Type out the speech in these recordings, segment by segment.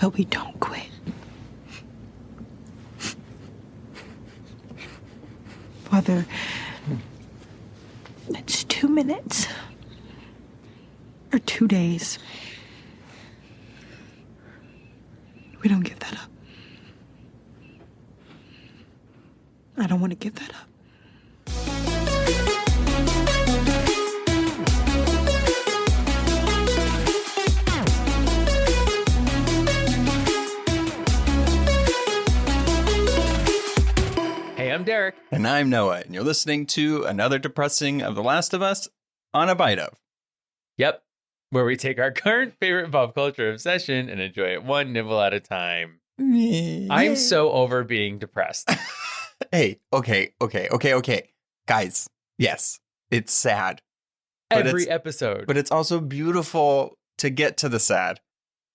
but we don't quit. Whether it's 2 minutes or 2 days, we don't give that up. I don't want to give that up. Hey, I'm Derek. And I'm Noah, and you're listening to another depressing of The Last of Us on a bite of. Yep, where we take our current favorite pop culture obsession and enjoy it one nibble at a time. I'm so over being depressed. Hey, okay. Guys, yes, it's sad. Every episode. But it's also beautiful to get to the sad.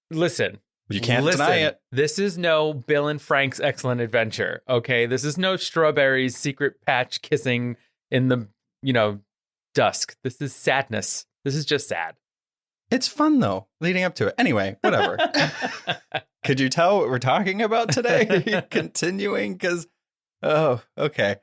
Listen. You can't deny it. This is no Bill and Frank's Excellent Adventure, okay? This is no Strawberry's secret patch kissing in the, dusk. This is sadness. This is just sad. It's fun, though, leading up to it. Anyway, whatever. Could you tell what we're talking about today? Continuing, because, okay.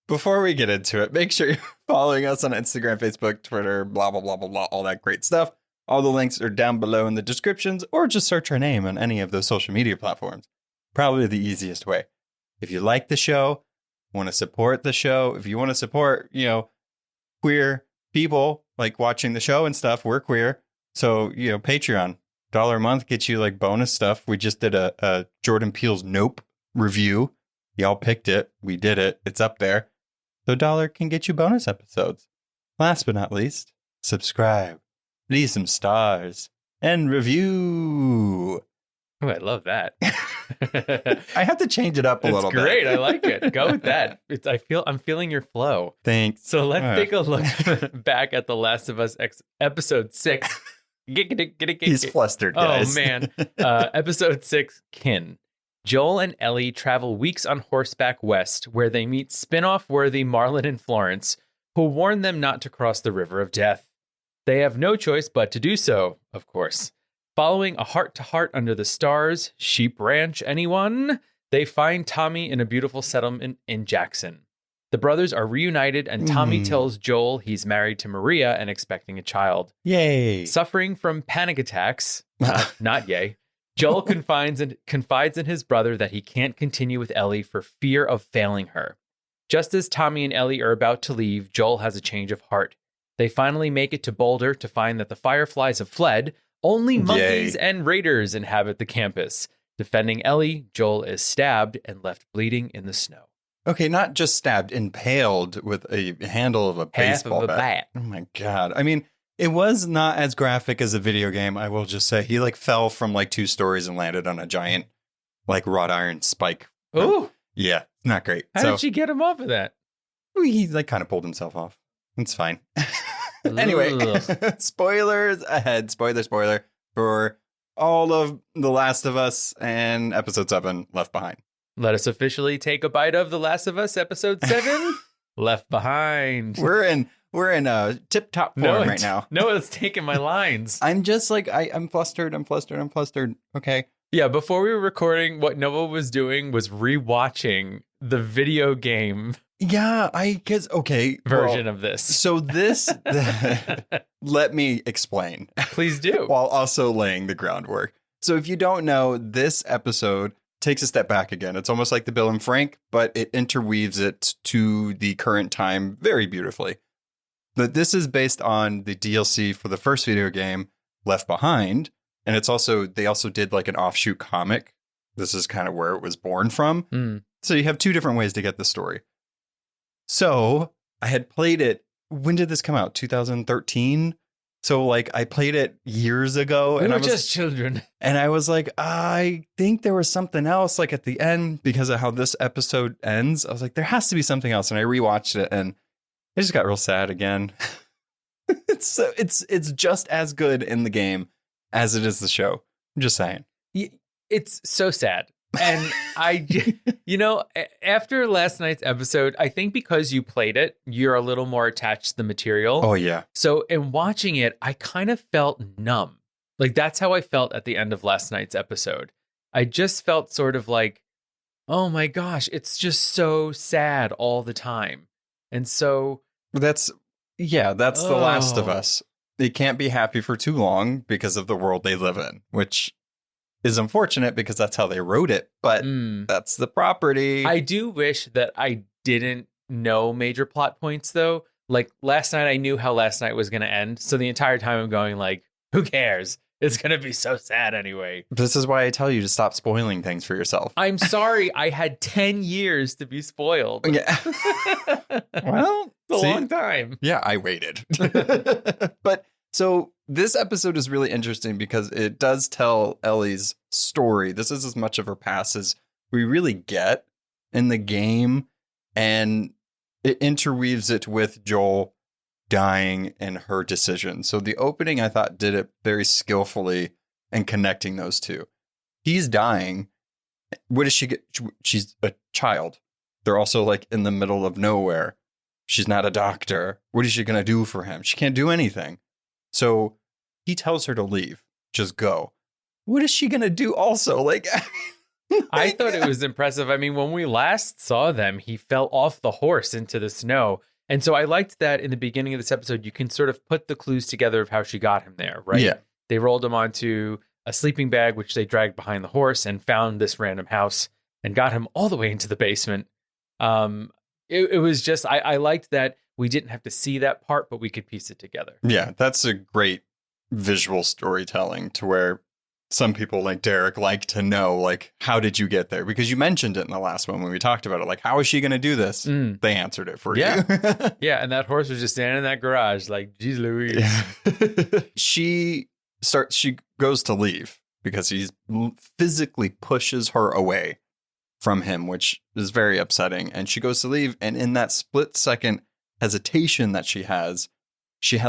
Before we get into it, make sure you're following us on Instagram, Facebook, Twitter, blah, blah, blah, blah, blah, all that great stuff. All the links are down below in the descriptions, or just search our name on any of those social media platforms. Probably the easiest way. If you like the show, want to support the show, if you want to support, queer people like watching the show and stuff, we're queer. So, Patreon, $1 a month gets you like bonus stuff. We just did a Jordan Peele's Nope review. Y'all picked it. We did it. It's up there. So $1 can get you bonus episodes. Last but not least, subscribe. Leave some stars and review. Oh, I love that. I have to change it up a little bit. Great. I like it. Go with that. I'm feeling your flow. Thanks. So let's take a look back at The Last of Us episode 6. He's flustered, guys. Oh, man. Episode 6, Kin. Joel and Ellie travel weeks on horseback west, where they meet spin-off worthy Marlon and Florence, who warn them not to cross the river of death. They have no choice but to do so, of course. Following a heart-to-heart under the stars, Sheep Ranch, anyone? They find Tommy in a beautiful settlement in Jackson. The brothers are reunited, and Tommy tells Joel he's married to Maria and expecting a child. Yay. Suffering from panic attacks, not yay, Joel confides in his brother that he can't continue with Ellie for fear of failing her. Just as Tommy and Ellie are about to leave, Joel has a change of heart. They finally make it to Boulder to find that the Fireflies have fled. Only monkeys and raiders inhabit the campus. Defending Ellie, Joel is stabbed and left bleeding in the snow. Okay, not just stabbed, impaled with a handle of a baseball bat. Oh my God. I mean, it was not as graphic as a video game, I will just say. He fell from 2 stories and landed on a giant wrought iron spike. Oh. Yeah, not great. How did she get him off of that? He kind of pulled himself off. It's fine. Anyway, spoilers ahead. Spoiler for all of The Last of Us and episode 7, Left Behind. Let us officially take a bite of The Last of Us episode 7, Left Behind. We're in a tip-top form right now. No, it's taking my lines. I'm just I'm flustered. I'm flustered. Okay. Yeah, before we were recording, what Noah was doing was rewatching the video game. Yeah, version of this. So this, let me explain. Please do. While also laying the groundwork. So if you don't know, this episode takes a step back again. It's almost like the Bill and Frank, but it interweaves it to the current time very beautifully. But this is based on the DLC for the first video game, Left Behind. And they also did an offshoot comic. This is kind of where it was born from. So you have 2 different ways to get the story. So I had played it. When did this come out? 2013. So I played it years ago. We were just children. And I was I think there was something else at the end because of how this episode ends. I was there has to be something else. And I rewatched it and it just got real sad again. It's just as good in the game as it is the show. I'm just saying. It's so sad. And after last night's episode, I think because you played it, you're a little more attached to the material. Oh, yeah. So in watching it, I kind of felt numb. That's how I felt at the end of last night's episode. I just felt sort of like, oh my gosh, it's just so sad all the time. And so That's The Last of oh, Us. They can't be happy for too long because of the world they live in, which is unfortunate because that's how they wrote it, but that's the property. I do wish that I didn't know major plot points though. Like last night, I knew how last night was going to end. So the entire time I'm going like, who cares? It's going to be so sad anyway. This is why I tell you to stop spoiling things for yourself. I'm sorry. I had 10 years to be spoiled. Yeah. Well, it's a long time. Yeah, I waited. But so this episode is really interesting because it does tell Ellie's story. This is as much of her past as we really get in the game. And it interweaves it with Joel dying and her decision. So the opening, I thought, did it very skillfully in connecting those two. He's dying. What does she get? She's a child. They're also like in the middle of nowhere. She's not a doctor. What is she going to do for him? She can't do anything. So he tells her to leave. Just go. What is she going to do also? Like, I thought it was impressive. I mean, when we last saw them, he fell off the horse into the snow. And so I liked that in the beginning of this episode, you can sort of put the clues together of how she got him there, right? Yeah. They rolled him onto a sleeping bag, which they dragged behind the horse and found this random house and got him all the way into the basement. It was just, I liked that we didn't have to see that part, but we could piece it together. Yeah, that's a great visual storytelling to where some people like Derek like to know, like, how did you get there? Because you mentioned it in the last one when we talked about it. Like, how is she going to do this? They answered it for you. Yeah, and that horse was just standing in that garage like, geez Louise. Yeah. She goes to leave because he physically pushes her away from him, which is very upsetting. And she goes to leave. And in that split second hesitation that she has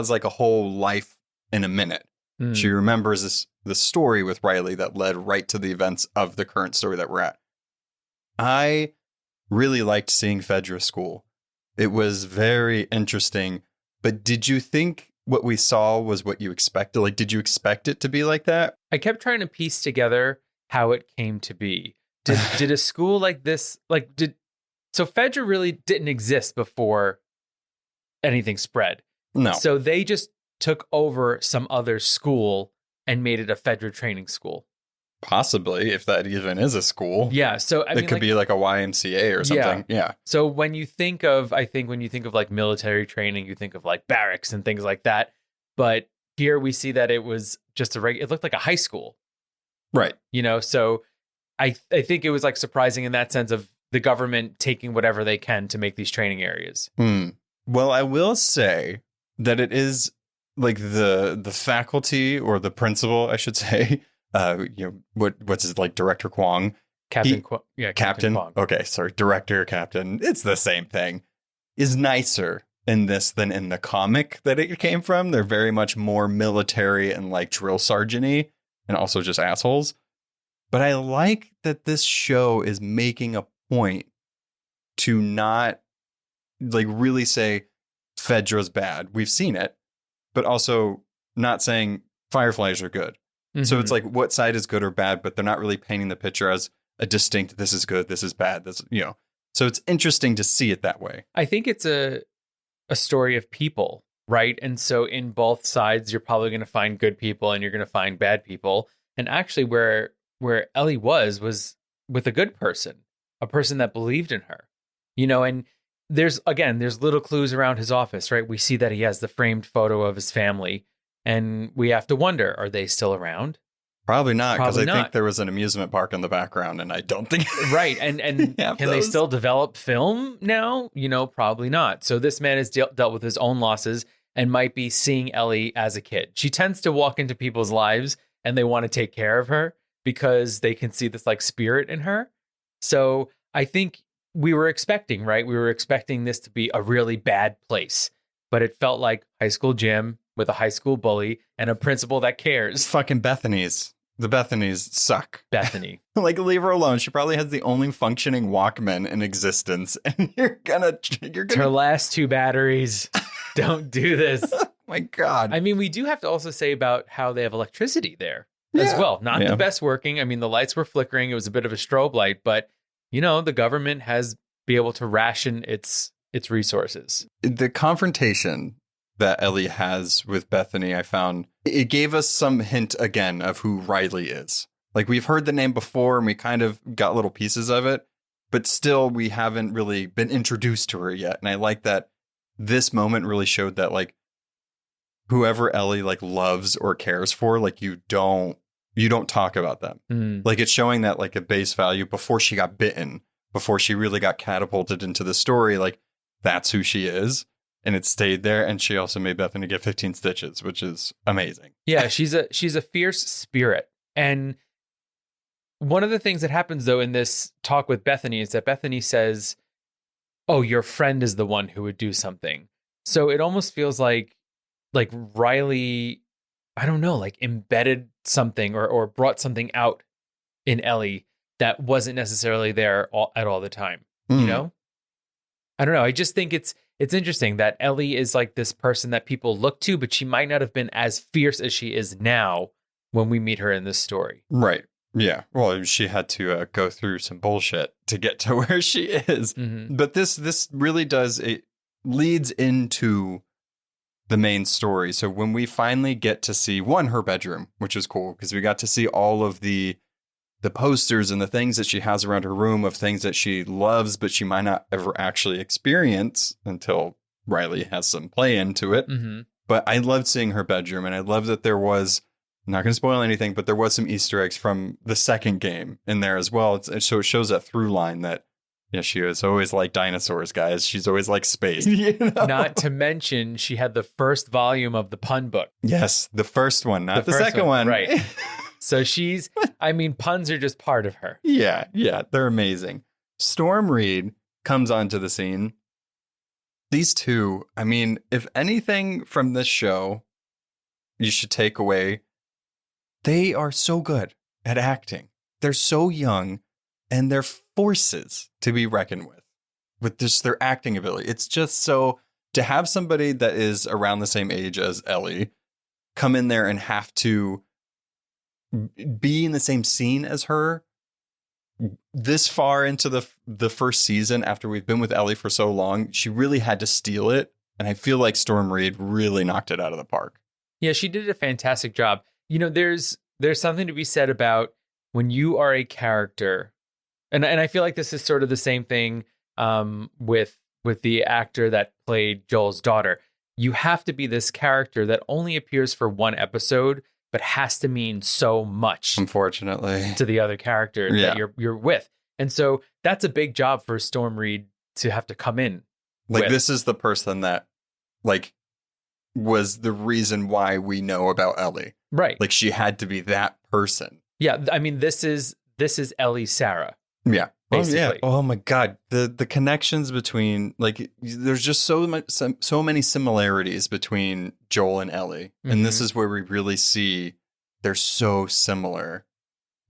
like a whole life in a minute. She remembers the story with Riley that led right to the events of the current story that we're at. I really liked seeing Fedra School. It was very interesting. But did you think what we saw was what you expected? Like, did you expect it to be like that? I kept trying to piece together how it came to be. Did a school like this, so Fedra really didn't exist before anything spread. No. So they just took over some other school and made it a Fedra training school. Possibly, if that even is a school. Yeah. So I mean, it could be like a YMCA or something. Yeah. So when you think of like military training, you think of like barracks and things like that. But here we see that it was just it looked like a high school. Right. So I think it was like surprising in that sense of the government taking whatever they can to make these training areas. Well, I will say that it is like the faculty or the principal, I should say, what's his, like, Director Kwong? Captain Kwong. Okay, sorry, Director, Captain. It's the same thing. Is nicer in this than in the comic that it came from. They're very much more military and like drill sergeant-y and also just assholes. But I like that this show is making a point to not like really say Fedra's bad. We've seen it, but also not saying Fireflies are good. Mm-hmm. So it's like, what side is good or bad, but they're not really painting the picture as a distinct, this is good, this is bad. This, so it's interesting to see it that way. I think it's a story of people, right? And so in both sides, you're probably going to find good people and you're going to find bad people. And actually where Ellie was with a good person, a person that believed in her, and there's little clues around his office, right? We see that he has the framed photo of his family and we have to wonder, are they still around? Probably not, because I think there was an amusement park in the background and I don't think. Right. And can they still develop film now? Probably not. So this man has dealt with his own losses and might be seeing Ellie as a kid. She tends to walk into people's lives and they want to take care of her because they can see this like spirit in her. So I think we were expecting, right? We were expecting this to be a really bad place, but it felt like high school gym with a high school bully and a principal that cares. Fucking Bethany's. The Bethany's suck. Bethany. Like, leave her alone. She probably has the only functioning Walkman in existence. And you're gonna her last 2 batteries. Don't do this. Oh my God. I mean, we do have to also say about how they have electricity there. as Yeah. well. Not the best working. I mean, the lights were flickering. It was a bit of a strobe light, but the government has been able to ration its resources. The confrontation that Ellie has with Bethany, I found it gave us some hint again of who Riley is. Like, we've heard the name before and we kind of got little pieces of it, but still we haven't really been introduced to her yet. And I like that this moment really showed that, like, whoever Ellie like loves or cares for, like, you don't talk about them. Like, it's showing that, like, a base value before she got bitten, before she really got catapulted into the story, like, that's who she is. And it stayed there. And she also made Bethany get 15 stitches, which is amazing. Yeah, she's a fierce spirit. And one of the things that happens, though, in this talk with Bethany is that Bethany says, oh, your friend is the one who would do something. So it almost feels like Riley, I don't know, like embedded something or brought something out in Ellie that wasn't necessarily there at all the time. You know? I don't know. I just think it's interesting that Ellie is like this person that people look to, but she might not have been as fierce as she is now when we meet her in this story. Right. Yeah. Well, she had to go through some bullshit to get to where she is. Mm-hmm. But this really does, it leads into the main story. So when we finally get to see her bedroom, which is cool because we got to see all of the posters and the things that she has around her room of things that she loves, but she might not ever actually experience until Riley has some play into it. Mm-hmm. But I loved seeing her bedroom, and I love that there was, I'm not going to spoil anything, but there was some Easter eggs from the second game in there as well. So it shows that through line that, yeah, she was always like dinosaurs, guys. She's always like space. Not to mention, she had the first volume of the pun book. Yes, the first one, not the first second one. Right. So puns are just part of her. Yeah, they're amazing. Storm Reed comes onto the scene. These two, I mean, if anything from this show you should take away, they are so good at acting. They're so young, and they're forces to be reckoned with just their acting ability. It's just so, to have somebody that is around the same age as Ellie come in there and have to be in the same scene as her this far into the first season, after we've been with Ellie for so long, she really had to steal it. And I feel like Storm Reed really knocked it out of the park. Yeah, she did a fantastic job. There's something to be said about when you are a character, and I feel like this is sort of the same thing with the actor that played Joel's daughter. You have to be this character that only appears for one episode, but has to mean so much, unfortunately, to the other character that you're with. And so that's a big job for Storm Reed to have to come in. Like, this is the person that, like, was the reason why we know about Ellie. Right. Like, she had to be that person. Yeah. I mean, this is Ellie Sarah. Yeah. Basically. Oh my God. The connections between, like, there's just so many similarities between Joel and Ellie. Mm-hmm. And this is where we really see they're so similar,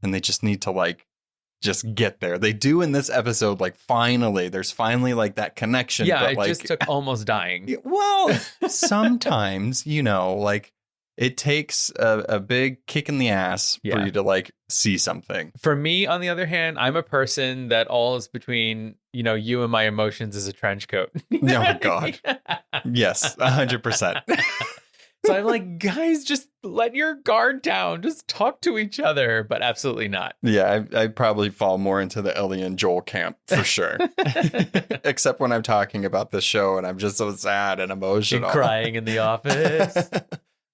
and they just need to, like, just get there. They do in this episode, like, there's finally like that connection. Yeah. But, it like, just took almost dying. Well, sometimes, like, it takes a big kick in the ass for you to, like, see something. For me, on the other hand, I'm a person that all is between, you and my emotions is a trench coat. Oh my God. Yes, 100%. So I'm like, guys, just let your guard down. Just talk to each other. But absolutely not. Yeah, I probably fall more into the Ellie and Joel camp for sure. Except when I'm talking about this show and I'm just so sad and emotional. And crying in the office.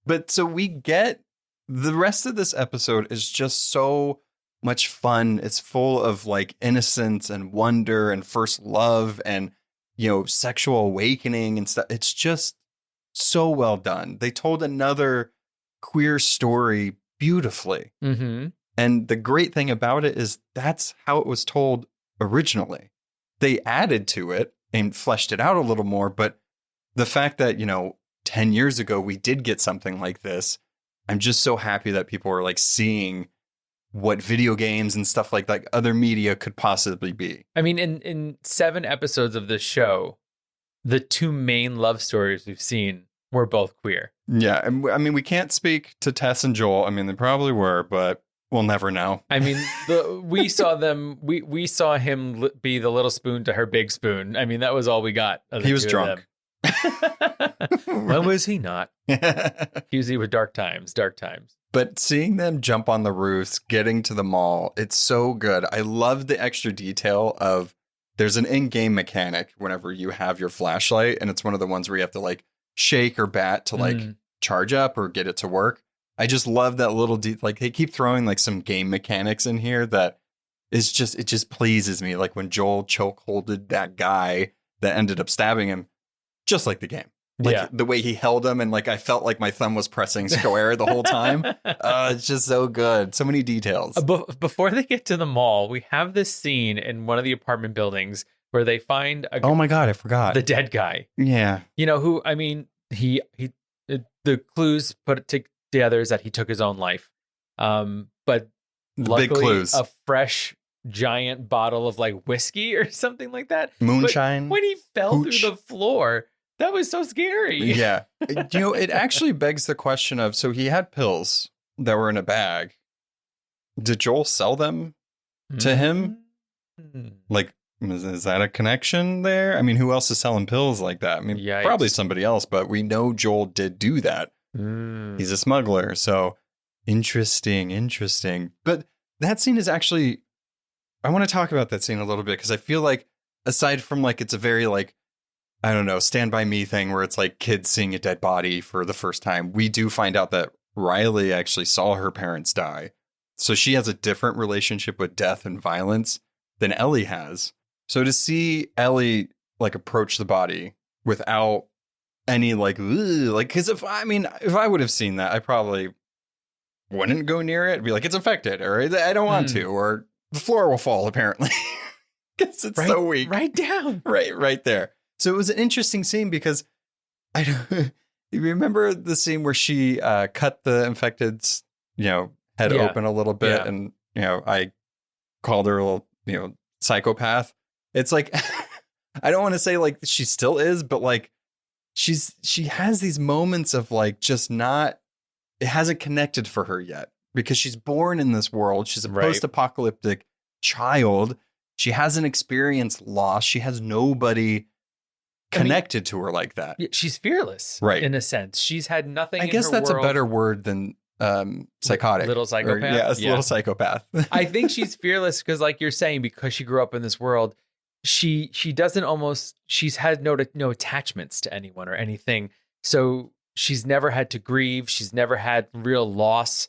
But so we get, the rest of this episode is just so much fun. It's full of, like, innocence and wonder and first love and, sexual awakening and stuff. It's just so well done. They told another queer story beautifully. Mm-hmm. And the great thing about it is that's how it was told originally. They added to it and fleshed it out a little more. But the fact that, 10 years ago, we did get something like this. I'm just so happy that people are, like, seeing what video games and stuff like that, other media could possibly be. I mean, in 7 episodes of this show, the 2 main love stories we've seen were both queer. Yeah. And I mean, we can't speak to Tess and Joel. I mean, they probably were, but we'll never know. I mean, we saw them. We saw him be the little spoon to her big spoon. I mean, that was all we got. He was drunk. When was he not? He was dark times. But seeing them jump on the roofs, getting to the mall, it's so good. I love the extra detail of there's an in-game mechanic whenever you have your flashlight, and it's one of the ones where you have to like shake or bat to like charge up or get it to work. I just love that little like they keep throwing like some game mechanics in here that is just, it just pleases me. Like when Joel chokeholded that guy that ended up stabbing him, just like the game. Like the way he held him, and like I felt like my thumb was pressing square the whole time. It's just so good. So many details. Before they get to the mall, we have this scene in one of the apartment buildings where they find oh my God, I forgot. The dead guy. Yeah. You know who, I mean, the clues put it together is that he took his own life. But luckily, big clues. A fresh giant bottle of like whiskey or something like that. Moonshine. But when he fell through the floor, that was so scary. Yeah. You know, it actually begs the question of, so he had pills that were in a bag. Did Joel sell them to him? Like, is that a connection there? I mean, who else is selling pills like that? I mean, probably somebody else, but we know Joel did do that. He's a smuggler. So interesting. But that scene is actually, I want to talk about that scene a little bit because I feel like aside from like, it's a very like, I don't know, Stand By Me thing where it's like kids seeing a dead body for the first time. We do find out that Riley actually saw her parents die. So she has a different relationship with death and violence than Ellie has. So to see Ellie like approach the body without any like, because if I would have seen that, I probably wouldn't go near it. I'd be like, it's infected, or I don't want to, or the floor will fall apparently. Because it's so weak. Right down. Right there. So it was an interesting scene because you remember the scene where she cut the infected's, head open a little bit, and I called her a little, psychopath. It's like I don't want to say like she still is, but like she has these moments of like just not, it hasn't connected for her yet because she's born in this world. She's a post-apocalyptic child. She hasn't experienced loss. She has nobody connected to her like that. She's fearless, right? In a sense, she's had nothing. I guess that's a better word than psychotic. Little psychopath. Little psychopath. I think she's fearless because, like you're saying, because she grew up in this world, she's had no attachments to anyone or anything. So she's never had to grieve. She's never had real loss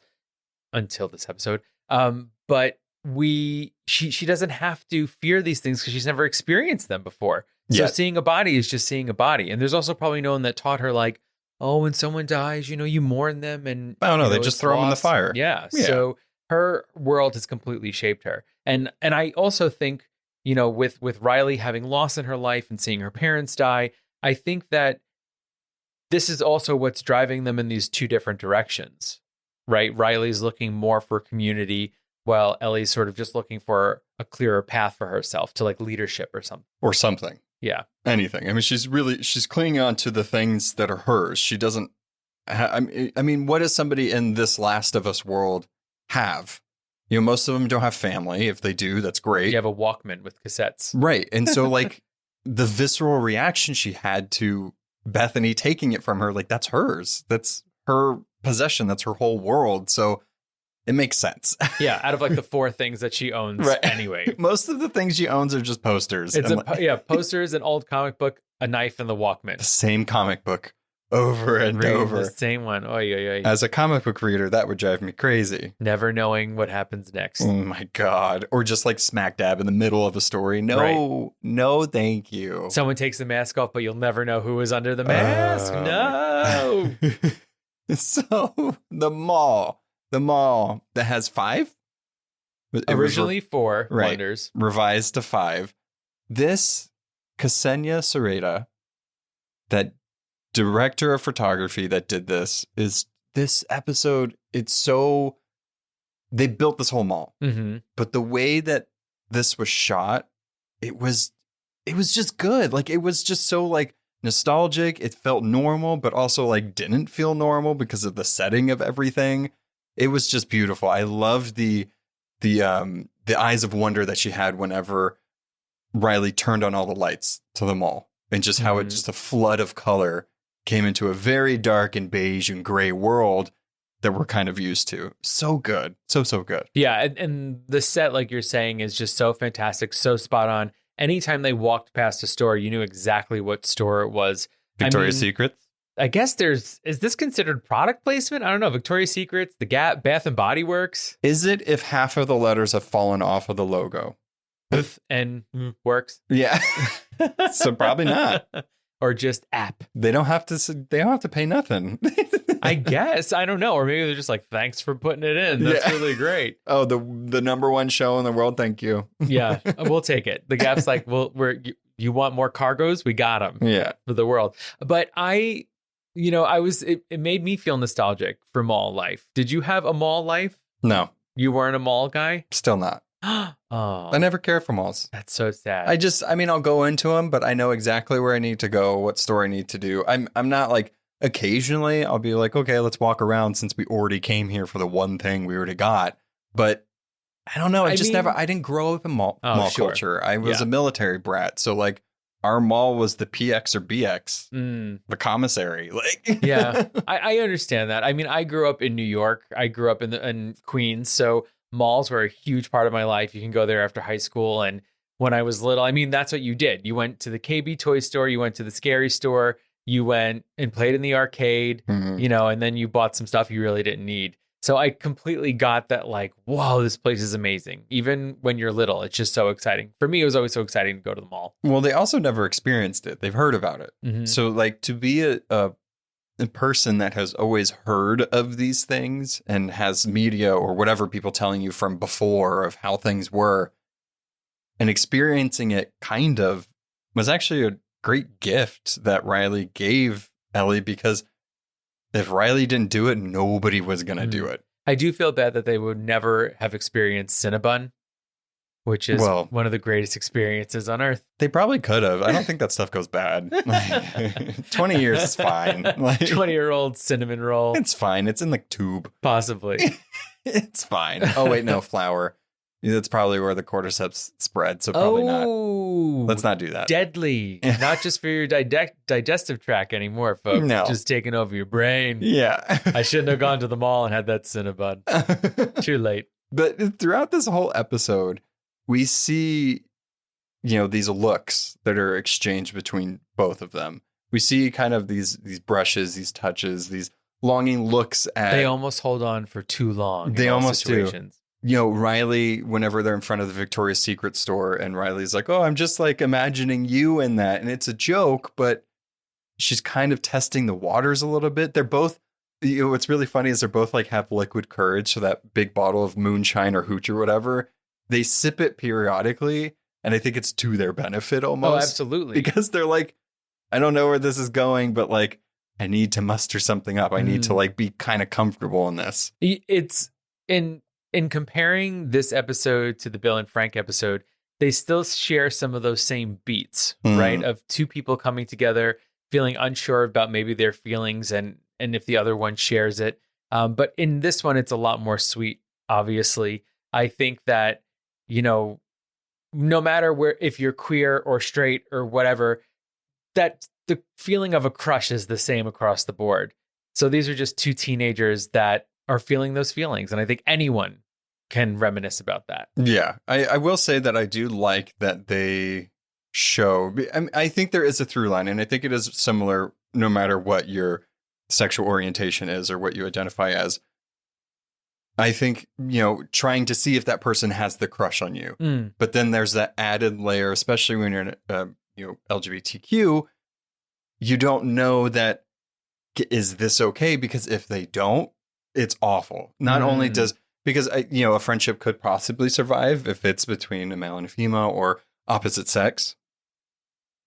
until this episode. But she doesn't have to fear these things because she's never experienced them before. So seeing a body is just seeing a body. And there's also probably no one that taught her like, oh, when someone dies, you mourn them. And I don't know, they just throw them in the fire. Yeah. So her world has completely shaped her. And I also think, with Riley having loss in her life and seeing her parents die, I think that this is also what's driving them in these two different directions, right? Riley's looking more for community while Ellie's sort of just looking for a clearer path for herself to like leadership or something. Or something. Yeah. Anything. I mean, she's clinging on to the things that are hers. She doesn't, I mean, what does somebody in this Last of Us world have? Most of them don't have family. If they do, that's great. You have a Walkman with cassettes. Right. And so like the visceral reaction she had to Bethany taking it from her, like that's hers. That's her possession. That's her whole world. So it makes sense. Yeah, out of like the 4 things that she owns anyway. Most of the things she owns are just posters. It's posters, an old comic book, a knife, and the Walkman. The same comic book over and over. The same one. As a comic book reader, that would drive me crazy. Never knowing what happens next. Oh my God. Or just like smack dab in the middle of a story. No, thank you. Someone takes the mask off, but you'll never know who is under the mask. No. So the mall that has 5? Originally 4 wonders. Revised to 5. This Ksenia Sereda, that director of photography that did this, is this episode. They built this whole mall, but the way that this was shot, it was just good. Like it was just so like nostalgic. It felt normal, but also like didn't feel normal because of the setting of everything. It was just beautiful. I loved the eyes of wonder that she had whenever Riley turned on all the lights to the mall, and just how it just a flood of color came into a very dark and beige and gray world that we're kind of used to. So good. So good. Yeah. And the set, like you're saying, is just so fantastic, so spot on. Anytime they walked past a store, you knew exactly what store it was. Victoria's Secret. I guess is this considered product placement? I don't know. Victoria's Secrets, The Gap, Bath and Body Works. Is it if half of the letters have fallen off of the logo? And works. Yeah. So probably not. Or just app. They don't have to pay nothing. I guess. I don't know. Or maybe they're just like, thanks for putting it in. That's really great. Oh, the number one show in the world. Thank you. Yeah, we'll take it. The Gap's like, well, you want more cargos? We got them. Yeah. For the world. But it made me feel nostalgic for mall life. Did you have a mall life? No. You weren't a mall guy? Still not. Oh, I never cared for malls. That's so sad. I'll go into them, but I know exactly where I need to go, what store I need to do. I'm not like, occasionally I'll be like, okay, let's walk around since we already came here for the one thing we already got. But I don't know. I didn't grow up in mall culture. I was a military brat. So like our mall was the PX or BX, the commissary. Like, yeah, I understand that. I mean, I grew up in New York. I grew up in Queens. So malls were a huge part of my life. You can go there after high school. And when I was little, I mean, that's what you did. You went to the KB toy store. You went to the scary store. You went and played in the arcade, and then you bought some stuff you really didn't need. So I completely got that, like, whoa, this place is amazing. Even when you're little, it's just so exciting. For me, it was always so exciting to go to the mall. Well, they also never experienced it. They've heard about it. Mm-hmm. So like to be a person that has always heard of these things and has media or whatever people telling you from before of how things were, and experiencing it kind of was actually a great gift that Riley gave Ellie, because if Riley didn't do it, nobody was going to do it. I do feel bad that they would never have experienced Cinnabon, which is one of the greatest experiences on earth. They probably could have. I don't think that stuff goes bad. 20 years is fine. 20-year-old cinnamon roll. It's fine. It's in the tube. Possibly. It's fine. Oh, wait, no, flour. That's probably where the cordyceps spread, so probably not. Let's not do that. Deadly. Not just for your digestive tract anymore, folks. No. Just taking over your brain. Yeah. I shouldn't have gone to the mall and had that Cinnabon. Too late. But throughout this whole episode, we see, these looks that are exchanged between both of them. We see kind of these brushes, these touches, these longing looks at... They almost hold on for too long. They almost situations. Do. Riley, whenever they're in front of the Victoria's Secret store, and Riley's like, oh, I'm just like imagining you in that. And it's a joke, but she's kind of testing the waters a little bit. They're both, what's really funny is they're both like have liquid courage. So that big bottle of moonshine or hooch or whatever, they sip it periodically. And I think it's to their benefit almost. Oh, absolutely. Because they're like, I don't know where this is going, but like, I need to muster something up. I need to like be kind of comfortable in this. It's in comparing this episode to the Bill and Frank episode, they still share some of those same beats, right? Of two people coming together, feeling unsure about maybe their feelings and if the other one shares it. But in this one, it's a lot more sweet, obviously. I think that, no matter if you're queer or straight or whatever, that the feeling of a crush is the same across the board. So these are just two teenagers that are feeling those feelings. And I think anyone can reminisce about that. Yeah, I will say that I do like that they show, I think there is a through line, and I think it is similar no matter what your sexual orientation is or what you identify as. I think, trying to see if that person has the crush on you. But then there's that added layer, especially when you're LGBTQ, you don't know that, is this okay? Because if they don't, it's awful. Not only because a friendship could possibly survive if it's between a male and a female or opposite sex.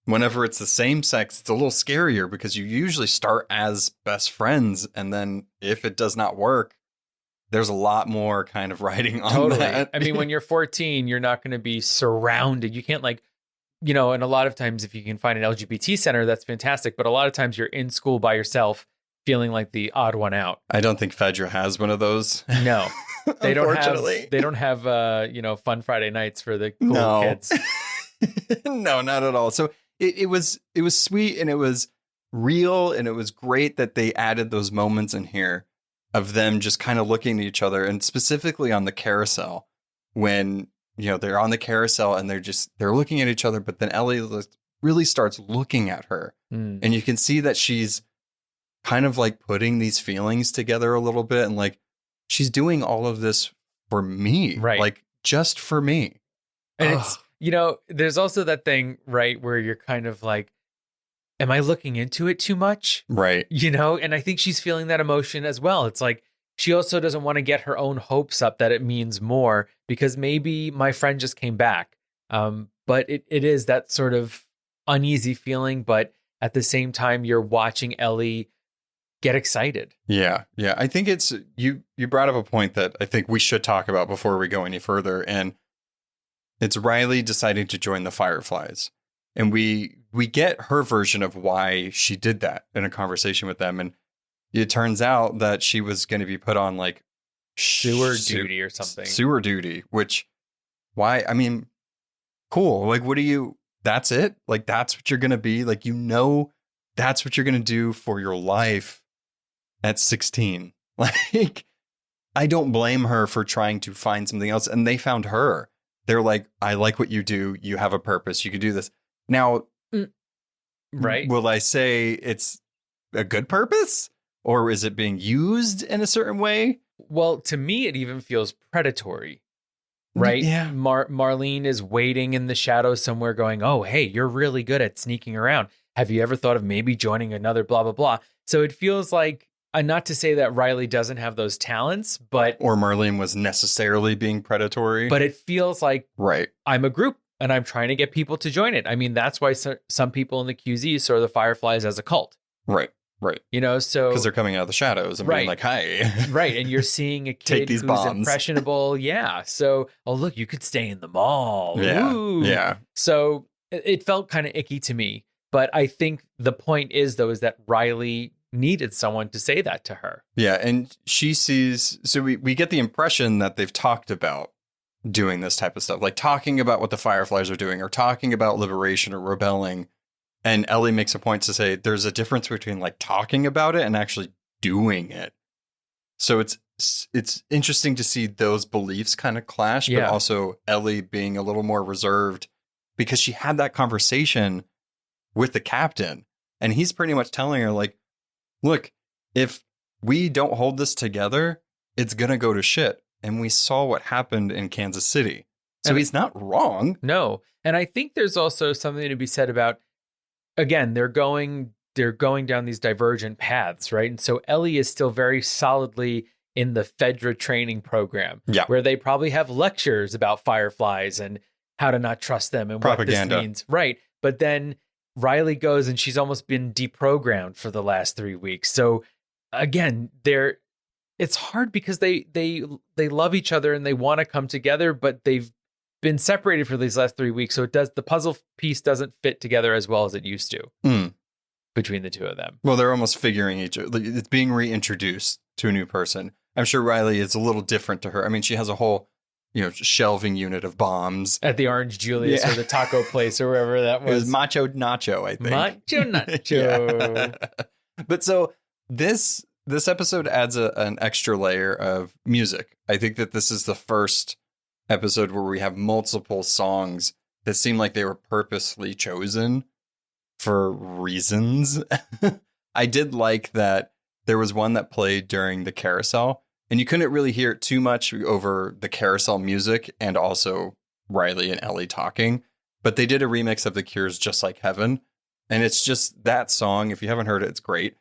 Whenever it's the same sex, it's a little scarier because you usually start as best friends. And then if it does not work, there's a lot more kind of writing on that. I mean, when you're 14, you're not going to be surrounded. You can't like you know, and a lot of times if you can find an LGBT center, that's fantastic. But a lot of times you're in school by yourself, feeling like the odd one out. I don't think Fedra has one of those. No, they don't Unfortunately. have. They don't have. You know, fun Friday nights for the cool kids. No, not at all. So it was sweet, and it was real, and it was great that they added those moments in here of them just kind of looking at each other, and specifically on the carousel when, you know, they're on the carousel and they're looking at each other, but then Ellie really starts looking at her, and you can see that she's kind of like putting these feelings together a little bit, and like she's doing all of this for me, right? Like just for me. And it's, you know, there's also that thing, right, where you're kind of like, am I looking into it too much? Right. You know, and I think she's feeling that emotion as well. It's like she also doesn't want to get her own hopes up that it means more, because maybe my friend just came back. But it is that sort of uneasy feeling. But at the same time, you're watching Ellie get excited. Yeah. Yeah. I think it's you brought up a point that I think we should talk about before we go any further. And it's Riley deciding to join the Fireflies. And we get her version of why she did that in a conversation with them. And it turns out that she was going to be put on like sewer duty or something. Sewer duty, which why? I mean, cool. Like, that's it? Like, that's what you're going to be? Like, you know, that's what you're going to do for your life at 16. Like, I don't blame her for trying to find something else. And they found her. They're like, I like what you do. You have a purpose. You could do this. Now, right? Will I say it's a good purpose, or is it being used in a certain way? Well, to me, it even feels predatory, right? Yeah. Marlene is waiting in the shadows somewhere going, oh, hey, you're really good at sneaking around. Have you ever thought of maybe joining another blah, blah, blah? So it feels like, not to say that Riley doesn't have those talents, but... Or Marlene was necessarily being predatory. But it feels like, right, I'm a group and I'm trying to get people to join it. I mean, that's why some people in the QZ saw the Fireflies as a cult. Right. You know, so... Because they're coming out of the shadows and being like, hi. Right, and you're seeing a kid who's impressionable. Yeah, so, oh, look, you could stay in the mall. Yeah, Ooh. yeah. So it felt kind of icky to me. But I think the point is, though, is that Riley needed someone to say that to her. Yeah, and she sees... So we get the impression that they've talked about doing this type of stuff, like talking about what the Fireflies are doing or talking about liberation or rebelling. And Ellie makes a point to say there's a difference between like talking about it and actually doing it. So it's interesting to see those beliefs kind of clash, but also Ellie being a little more reserved because she had that conversation with the captain. And he's pretty much telling her like, look, if we don't hold this together, it's going to go to shit. And we saw what happened in Kansas City. So he's not wrong. No. And I think there's also something to be said about, again, they're going down these divergent paths, right? And so Ellie is still very solidly in the Fedra training program, where they probably have lectures about Fireflies and how to not trust them and propaganda. What this means. Right. But then Riley goes and she's almost been deprogrammed for the last 3 weeks. So again, it's hard because they love each other and they want to come together, but they've been separated for these last 3 weeks. So the puzzle piece doesn't fit together as well as it used to between the two of them. Well, they're almost figuring each other. It's being reintroduced to a new person. I'm sure Riley is a little different to her. I mean, she has a whole, shelving unit of bombs at the Orange Julius or the taco place or wherever that was. It was Macho Nacho, I think. Macho Nacho. But so this episode adds an extra layer of music. I think that this is the first episode where we have multiple songs that seem like they were purposely chosen for reasons. I did like that there was one that played during the carousel, and you couldn't really hear it too much over the carousel music and also Riley and Ellie talking. But they did a remix of The Cure's Just Like Heaven. And it's just that song. If you haven't heard it, it's great.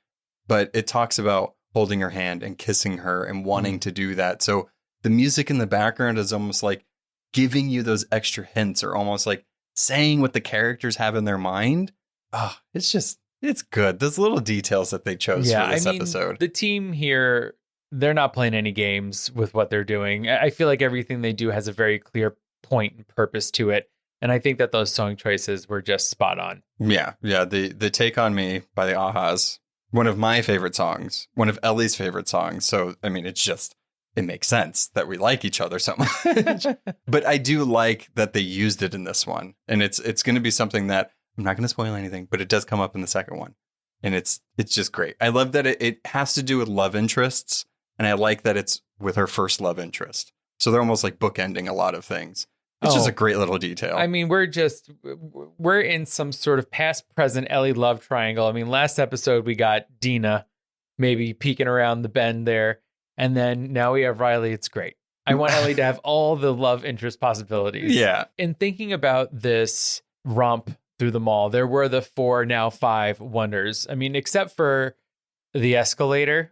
But it talks about holding her hand and kissing her and wanting to do that. So the music in the background is almost like giving you those extra hints or almost like saying what the characters have in their mind. Oh, it's good. Those little details that they chose for this episode. The team here, they're not playing any games with what they're doing. I feel like everything they do has a very clear point and purpose to it. And I think that those song choices were just spot on. Yeah. The Take on Me by the Ahas, one of my favorite songs, one of Ellie's favorite songs. So, I mean, it makes sense that we like each other so much. But I do like that they used it in this one. And it's going to be something that I'm not going to spoil anything, but it does come up in the second one. And it's just great. I love that it has to do with love interests. And I like that it's with her first love interest. So they're almost like bookending a lot of things. It's just a great little detail. I mean, we're in some sort of past, present Ellie love triangle. I mean, last episode we got Dina maybe peeking around the bend there. And then now we have Riley. It's great. I want Ellie to have all the love interest possibilities. Yeah. In thinking about this romp through the mall, there were the 4, now 5 wonders. I mean, except for the escalator,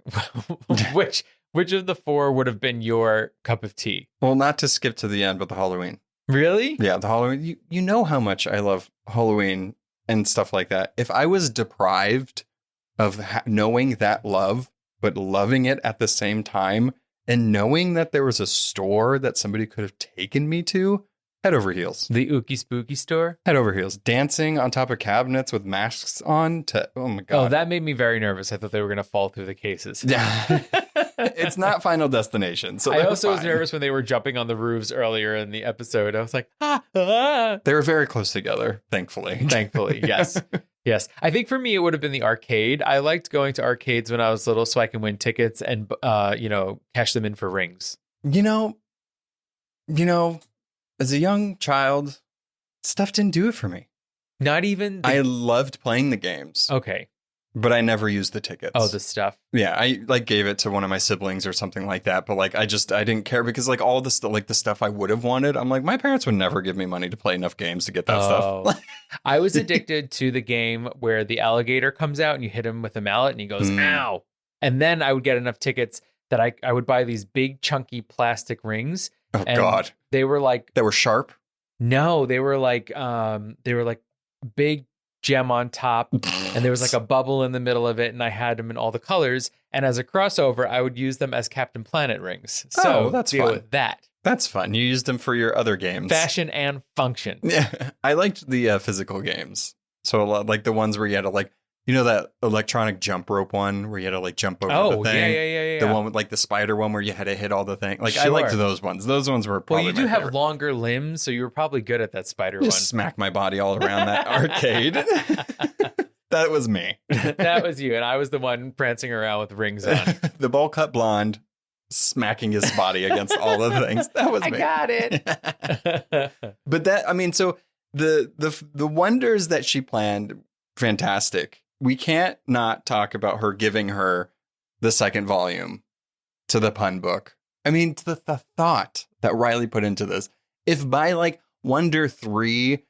which of the 4 would have been your cup of tea? Well, not to skip to the end, but the Halloween. Really? Yeah, the Halloween. You know how much I love Halloween and stuff like that. If I was deprived of knowing that love, but loving it at the same time, and knowing that there was a store that somebody could have taken me to, head over heels. The Ookie Spooky store? Head over heels. Dancing on top of cabinets with masks on to, oh my God. Oh, that made me very nervous. I thought they were going to fall through the cases. Yeah. It's not Final Destination. So I also was nervous when they were jumping on the roofs earlier in the episode. I was like, ah. They were very close together, thankfully. Thankfully, yes. Yes. I think for me, it would have been the arcade. I liked going to arcades when I was little so I can win tickets and, cash them in for rings. You know, as a young child, stuff didn't do it for me. Not even... I loved playing the games. Okay. But I never used the tickets. Oh, the stuff. Yeah, I gave it to one of my siblings or something like that. But I didn't care because all the the stuff I would have wanted, I'm like, my parents would never give me money to play enough games to get that stuff. I was addicted to the game where the alligator comes out and you hit him with a mallet and he goes, ow. And then I would get enough tickets that I would buy these big chunky plastic rings. Oh, and God. They were like... They were sharp? No, they were like big gem on top, and there was like a bubble in the middle of it, and I had them in all the colors. And as a crossover, I would use them as Captain Planet rings. So that's deal fun. with that. That's fun. You used them for your other games. Fashion and function. Yeah, I liked the physical games. So like the ones where you had to that electronic jump rope one where you had to jump over the thing. Yeah. The one with the spider one where you had to hit all the things. Sure. I liked those ones. Those ones were probably Well, you do my have favorite. longer limbs, so you were probably good at that spider Just one. smack my body all around that arcade. That was me. That was you, and I was the one prancing around with rings on. The bowl cut blonde smacking his body against all the things. That was me. I got it. But so the wonders that she planned, fantastic. We can't not talk about her giving her the second volume to the pun book. I mean, the thought that Riley put into this. If by Wonder 3,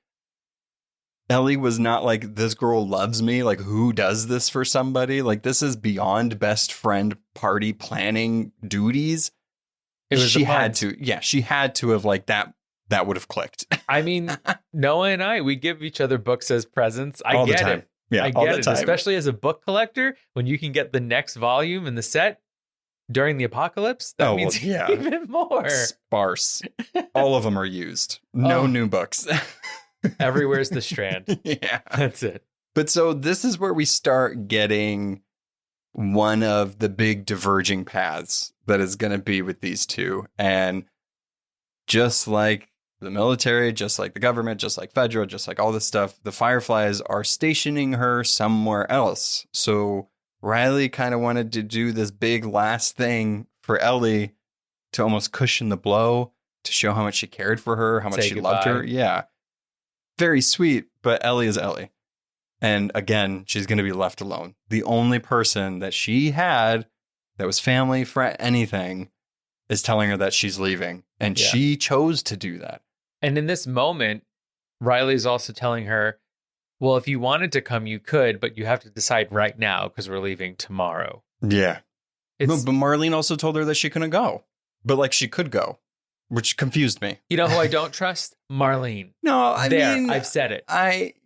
Ellie was not this girl loves me, who does this for somebody? This is beyond best friend party planning duties. She had to. Yeah, she had to have that would have clicked. I mean, Noah and I, we give each other books as presents. All get the time. it. Yeah, I all get the it, time. especially as a book collector, when you can get the next volume in the set during the apocalypse. That means even more. Sparse. All of them are used. No new books. Everywhere's the Strand. Yeah. That's it. But so this is where we start getting one of the big diverging paths that is going to be with these two. And just like the military, just like the government, just like federal, just like all this stuff, the Fireflies are stationing her somewhere else. So Riley kind of wanted to do this big last thing for Ellie to almost cushion the blow, to show how much she cared for her, how much she loved her. Yeah. Very sweet, but Ellie is Ellie. And again, she's going to be left alone. The only person that she had that was family, friend, anything, is telling her that she's leaving. And she chose to do that. And in this moment, Riley's also telling her, well, if you wanted to come, you could, but you have to decide right now because we're leaving tomorrow. Yeah. But Marlene also told her that she couldn't go. But she could go, which confused me. You know who I don't trust? Marlene. No, I mean, I've said it.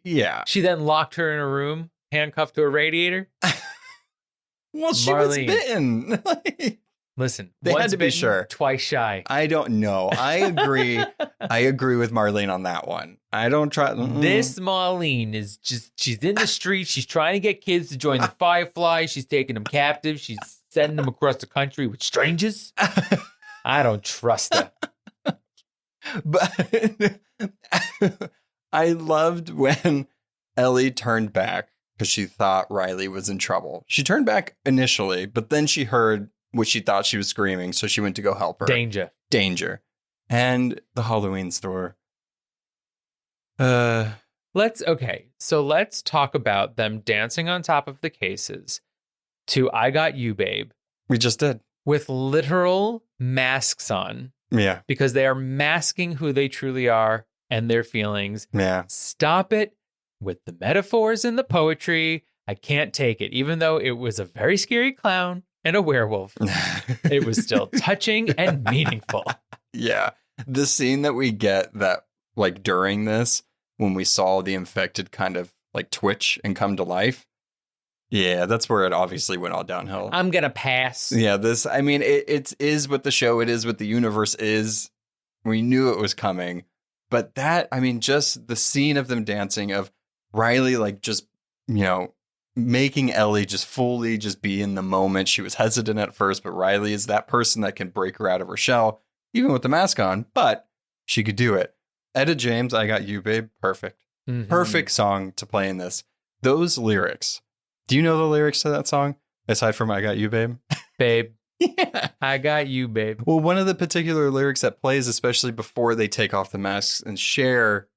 Yeah. She then locked her in a room, handcuffed to a radiator. Well, she was bitten. Listen, They once had to be bitten, sure. twice shy. I don't know. I agree. I agree with Marlene on that one. I don't try. This Marlene is just, she's in the street. She's trying to get kids to join the Firefly. She's taking them captive. She's sending them across the country with strangers. I don't trust her. But I loved when Ellie turned back because she thought Riley was in trouble. She turned back initially, but then she heard what she thought she was screaming, so she went to go help her. Danger. And the Halloween store. Let's talk about them dancing on top of the cases to I Got You, Babe. We just did. With literal masks on. Yeah. Because they are masking who they truly are and their feelings. Yeah. Stop it with the metaphors and the poetry. I can't take it. Even though it was a very scary clown and a werewolf, it was still touching and meaningful. Yeah. The scene that we get that like during this, when we saw the infected kind of like twitch and come to life. Yeah, that's where it obviously went all downhill. I'm going to pass. Yeah, it is what the show, it is what the universe is. We knew it was coming. But just the scene of them dancing, of Riley, like just, making Ellie just fully just be in the moment. She was hesitant at first, but Riley is that person that can break her out of her shell, even with the mask on, but she could do it. Etta James, I Got You, Babe. Perfect. Mm-hmm. Perfect song to play in this. Those lyrics. Do you know the lyrics to that song? Aside from I Got You, Babe? Babe. Yeah. I got you, babe. Well, one of the particular lyrics that plays, especially before they take off the masks and share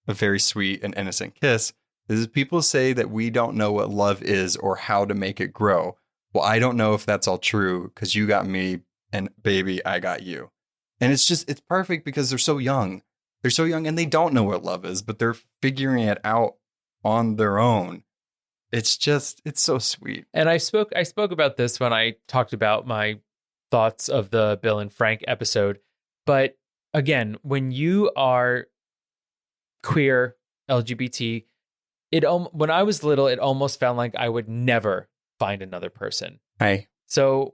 a very sweet and innocent kiss, is people say that we don't know what love is or how to make it grow. Well, I don't know if that's all true because you got me and baby, I got you. And it's perfect because they're so young. They're so young and they don't know what love is, but they're figuring it out on their own. It's so sweet. And I spoke about this when I talked about my thoughts of the Bill and Frank episode. But again, when you are queer, LGBT, when I was little, it almost felt like I would never find another person. Hey. So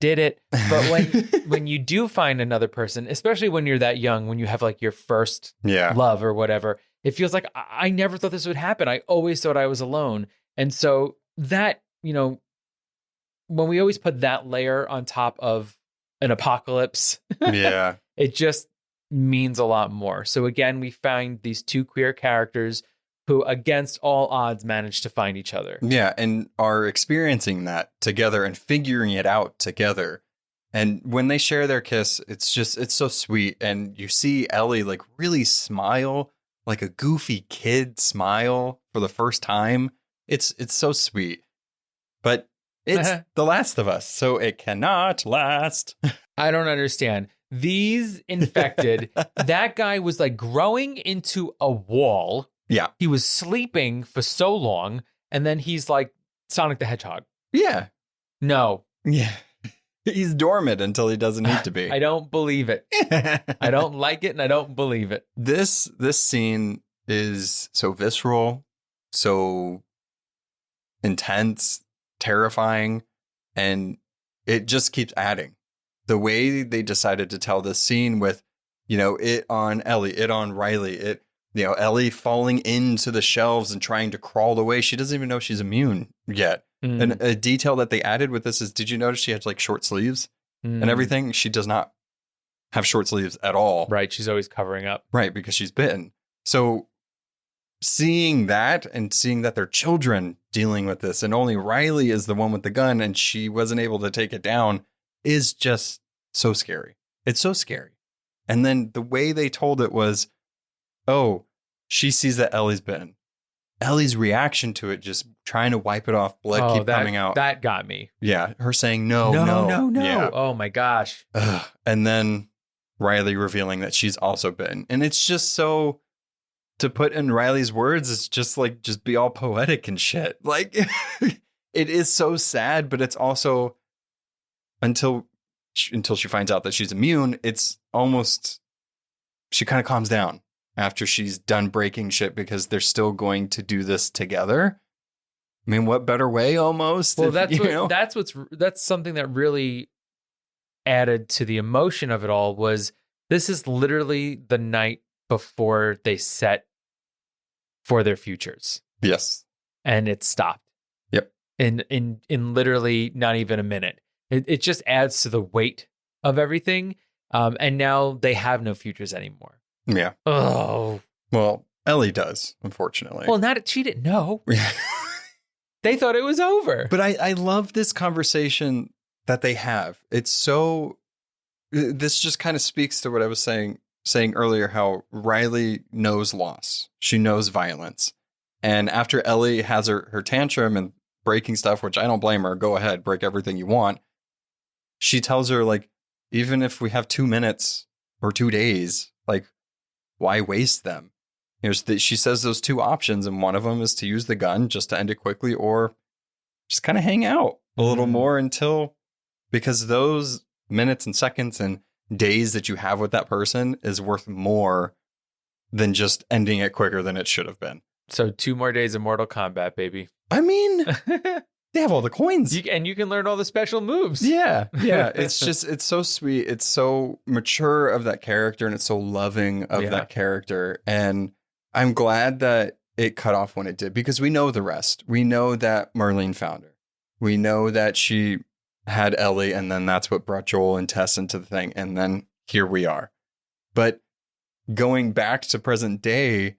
did it. But when you do find another person, especially when you're that young, when you have like your first love or whatever, it feels like I never thought this would happen. I always thought I was alone. And so that, when we always put that layer on top of an apocalypse, it just means a lot more. So again, we find these two queer characters who, against all odds, manage to find each other. Yeah, and are experiencing that together and figuring it out together. And when they share their kiss, it's so sweet. And you see Ellie like really smile, like a goofy kid smile for the first time. It's so sweet, but it's The Last of Us, so it cannot last. I don't understand. These infected, that guy was like growing into a wall. Yeah. He was sleeping for so long, and then he's like Sonic the Hedgehog. Yeah. No. Yeah. He's dormant until he doesn't need to be. I don't believe it. I don't like it, and I don't believe it. This scene is so visceral, so intense, terrifying, and it just keeps adding. The way they decided to tell this scene with, it on Ellie, it on Riley, Ellie falling into the shelves and trying to crawl away. She doesn't even know she's immune yet. And a detail that they added with this is, did you notice she had like short sleeves and everything? She does not have short sleeves at all. Right. She's always covering up. Right. Because she's bitten. So seeing that and seeing that they're children dealing with this, and only Riley is the one with the gun and she wasn't able to take it down, is just so scary. It's so scary. And then the way they told it was, oh, she sees that Ellie's bitten. Ellie's reaction to it, just trying to wipe it off, blood keep coming out. That got me. Yeah. Her saying, no. Yeah. Oh my gosh. And then Riley revealing that she's also bitten. And it's just so, to put in Riley's words, it's just like, just be all poetic and shit. Like, it is so sad, but it's also, until she finds out that she's immune, it's almost, she kind of calms down after she's done breaking shit, because they're still going to do this together. I mean, what better way almost? Well, that's something that really added to the emotion of it all was this is literally the night before they set for their futures. Yes. And it stopped. Yep. In literally not even a minute. It just adds to the weight of everything. And now they have no futures anymore. Yeah. Oh. Well, Ellie does, unfortunately. Well, she didn't know. They thought it was over. But I love this conversation that they have. It's so, this just kind of speaks to what I was saying earlier, how Riley knows loss. She knows violence. And after Ellie has her tantrum and breaking stuff, which I don't blame her, go ahead, break everything you want. She tells her, like, even if we have 2 minutes or 2 days, like, why waste them? She says those 2 options, and one of them is to use the gun just to end it quickly, or just kind of hang out a little more because those minutes and seconds and days that you have with that person is worth more than just ending it quicker than it should have been. So 2 more days of Mortal Kombat, baby. I mean, they have all the coins. You can learn all the special moves. Yeah. It's just, it's so sweet. It's so mature of that character, and it's so loving of that character. And I'm glad that it cut off when it did, because we know the rest. We know that Marlene found her. We know that she had Ellie, and then that's what brought Joel and Tess into the thing. And then here we are. But going back to present day,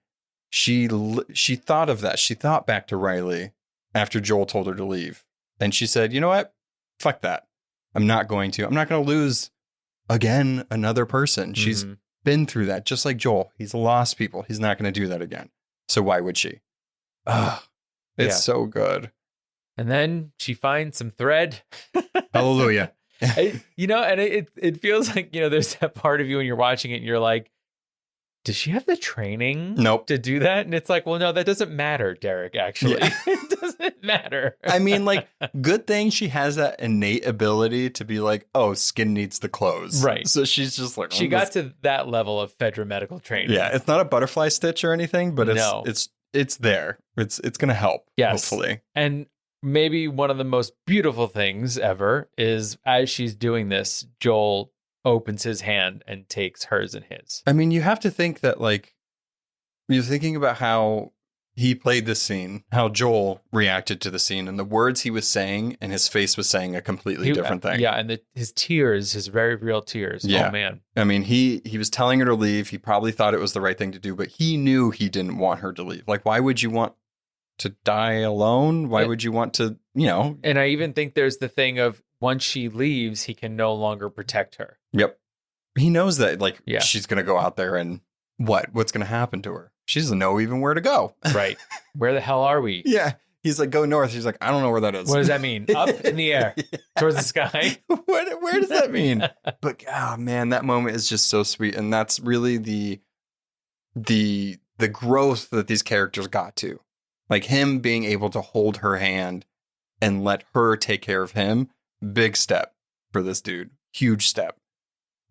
she thought of that. She thought back to Riley after Joel told her to leave. And she said, you know what? Fuck that. I'm not going to lose again another person. She's been through that, just like Joel. He's lost people. He's not going to do that again. So why would she? It's so good. And then she finds some thread. Hallelujah. And it feels like, there's that part of you when you're watching it and you're like, does she have the training to do that? And it's like, well, no, that doesn't matter, Derek, actually. Yeah. It doesn't matter. I mean, like, good thing she has that innate ability to be like, oh, skin needs the clothes. Right. So she's just like... She got to that level of Fedra medical training. Yeah, it's not a butterfly stitch or anything, but it's there. It's going to help, hopefully. And maybe one of the most beautiful things ever is as she's doing this, Joel opens his hand and takes hers and his. I mean, you have to think that, like, you're thinking about how he played the scene, how Joel reacted to the scene, and the words he was saying, and his face was saying a completely different thing. Yeah, and his tears, his very real tears. Yeah. Oh, man. I mean, he was telling her to leave. He probably thought it was the right thing to do, but he knew he didn't want her to leave. Like, why would you want to die alone? Why would you want to, And I even think there's the thing of once she leaves, he can no longer protect her. Yep. He knows that, she's going to go out there and what's going to happen to her? She doesn't know even where to go. Right. Where the hell are we? Yeah. He's like, go north. She's like, I don't know where that is. What does that mean? Up in the air, towards the sky. Where does that mean? But, oh man, that moment is just so sweet. And that's really the growth that these characters got to. Like him being able to hold her hand and let her take care of him. Big step for this dude. Huge step.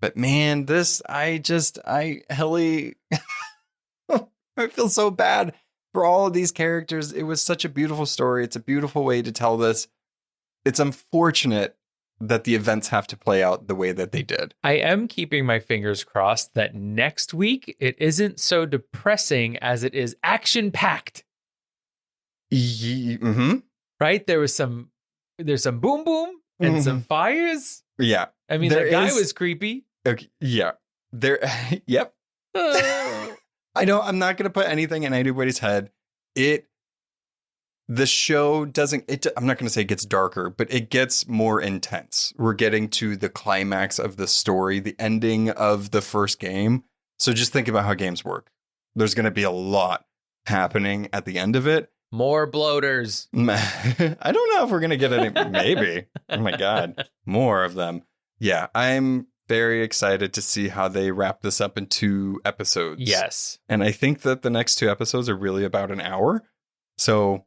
But man, Ellie, I feel so bad for all of these characters. It was such a beautiful story. It's a beautiful way to tell this. It's unfortunate that the events have to play out the way that they did. I am keeping my fingers crossed that next week it isn't so depressing as it is action-packed. Right? There's some boom boom and some fires. Yeah. I mean, that guy was creepy. Okay, yeah. Yep. I know I'm not going to put anything in anybody's head. The show doesn't, I'm not going to say it gets darker, but it gets more intense. We're getting to the climax of the story, the ending of the first game. So just think about how games work. There's going to be a lot happening at the end of it. More bloaters. I don't know if we're going to get any, maybe. Oh my God. More of them. Yeah, I'm very excited to see how they wrap this up in 2 episodes. Yes. And I think that the next 2 episodes are really about an hour. So.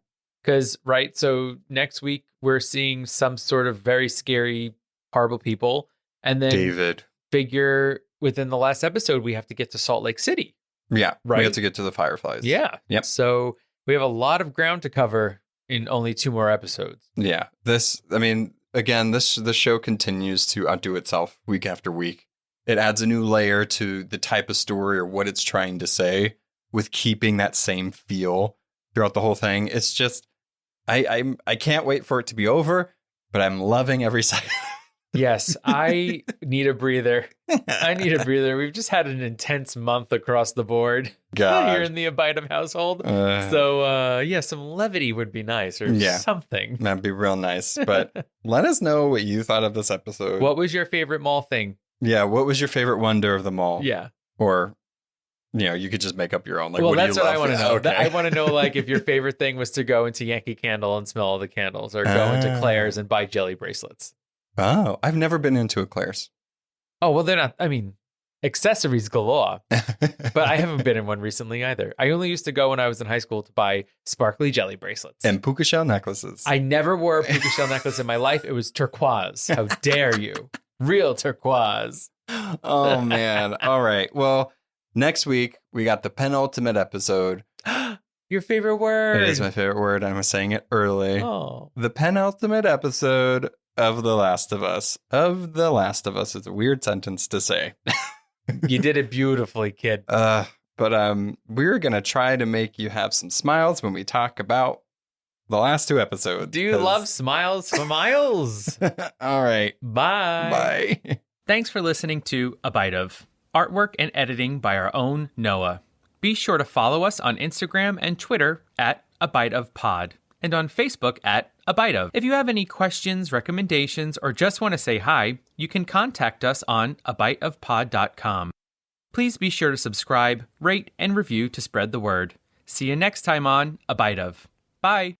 So next week we're seeing some sort of very scary, horrible people. And then David. Figure within the last episode, we have to get to Salt Lake City. Yeah. Right. We have to get to the Fireflies. Yeah. Yep. So we have a lot of ground to cover in only 2 more episodes. Yeah. again, the show continues to outdo itself week after week. It adds a new layer to the type of story or what it's trying to say with keeping that same feel throughout the whole thing. It's just, I can't wait for it to be over, but I'm loving every second. Yes, I need a breather. We've just had an intense month across the board here in the Abide household. So, some levity would be nice or something. That'd be real nice. But let us know what you thought of this episode. What was your favorite mall thing? Yeah, what was your favorite wonder of the mall? Yeah. Or, you could just make up your own. Like, well, what that's do you what love? I want to know. Okay. I want to know, like, if your favorite thing was to go into Yankee Candle and smell all the candles or go into Claire's and buy jelly bracelets. Oh, I've never been into a Claire's. Oh, well, they're not, accessories galore. But I haven't been in one recently either. I only used to go when I was in high school to buy sparkly jelly bracelets. And puka shell necklaces. I never wore a puka shell necklace in my life. It was turquoise. How dare you? Real turquoise. Oh, man. All right. Well, next week, we got the penultimate episode. Your favorite word. It is my favorite word. I was saying it early. Oh. The penultimate episode of The Last of Us. Of The Last of Us is a weird sentence to say. You did it beautifully, kid. But we're going to try to make you have some smiles when we talk about the last two episodes. Do you love smiles for miles? All right. Bye. Bye. Thanks for listening to A Bite of. Artwork and editing by our own Noah. Be sure to follow us on Instagram and Twitter at A Bite of Pod and on Facebook at A Bite of. If you have any questions, recommendations, or just want to say hi, you can contact us on abiteofpod.com. Please be sure to subscribe, rate, and review to spread the word. See you next time on A Bite of. Bye.